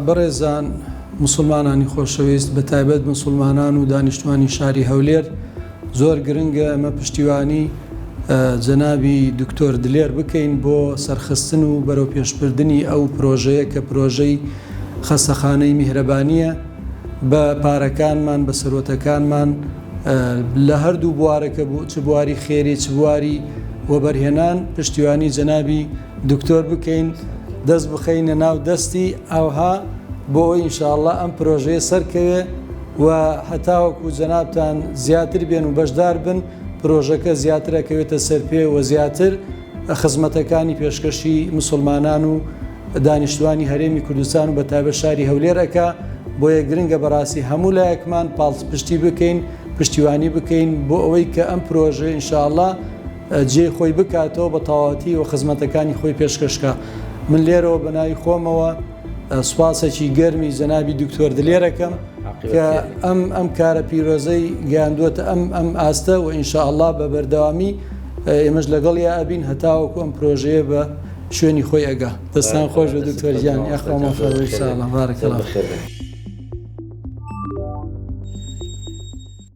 بەڕێزان مسلمانانی خۆشەویست بە تایبەت مسلمانان و دانیشتوانی شاری هەولێر زۆر گرنگە ئەمە پشتیوانی جەنابی دکتۆر دلێر بکەین بۆ سەرخستن و بەرەو پێشبردننی ئەو پرۆژەیە کە پرۆژەی خەستەخانەی میهرەبانیە بە پارەکانمان بە سەرۆتەکانمان لە هەردوو بوارەکە چ بواری خێری چ بواری وەبەرهێنان پشتیوانی جەنابی دکتۆر بکەین دەست بخەینە ناو دەستی ئەوها بۆ ئەوی ئینشاءالله ئەم پرۆژەیە سەرکەوێ و هەتاوەکو جەنابتان زیاتر بێن و بەشدار بن پرۆژەکە زیاترەکەوێتە سەرپێ و زیاتر خزمەتەکانی پێشکەشی مسلمانان و دانیشتوانی هەرێمی کوردستان و بە تایبەت شاری هەولێرەکە بۆیە گرنگە بەڕاستی هەموو لایەکمان پاڵ پشتی بکەین پشتیوانی بکەین بۆ ئەوەی کە ئەم پرۆژە ئینشاءالله جێ خۆی بکاتەوە بە تەواوەتی و خزمەتەکانی خۆی پێشکەشکە. من لێرەوە بەناوی خۆمەوە سوپاسێکی گەرمی جەنابی دکتۆر دلێرەکەم کە ئەم کارە پیرۆزەی گەیاندووەتە ئەم ئاستە و ئینشاءالله بە بەردەوامی ئێمەش لەگەڵ یا ئەبین هەتاوەکو ئەم پرۆژەیە بە شوێنی خۆی ئەگا. دەستان خۆش بە دکتۆر گیان یاخوا مۆفەق و ئینشاءالله بارەکەڵڵاه.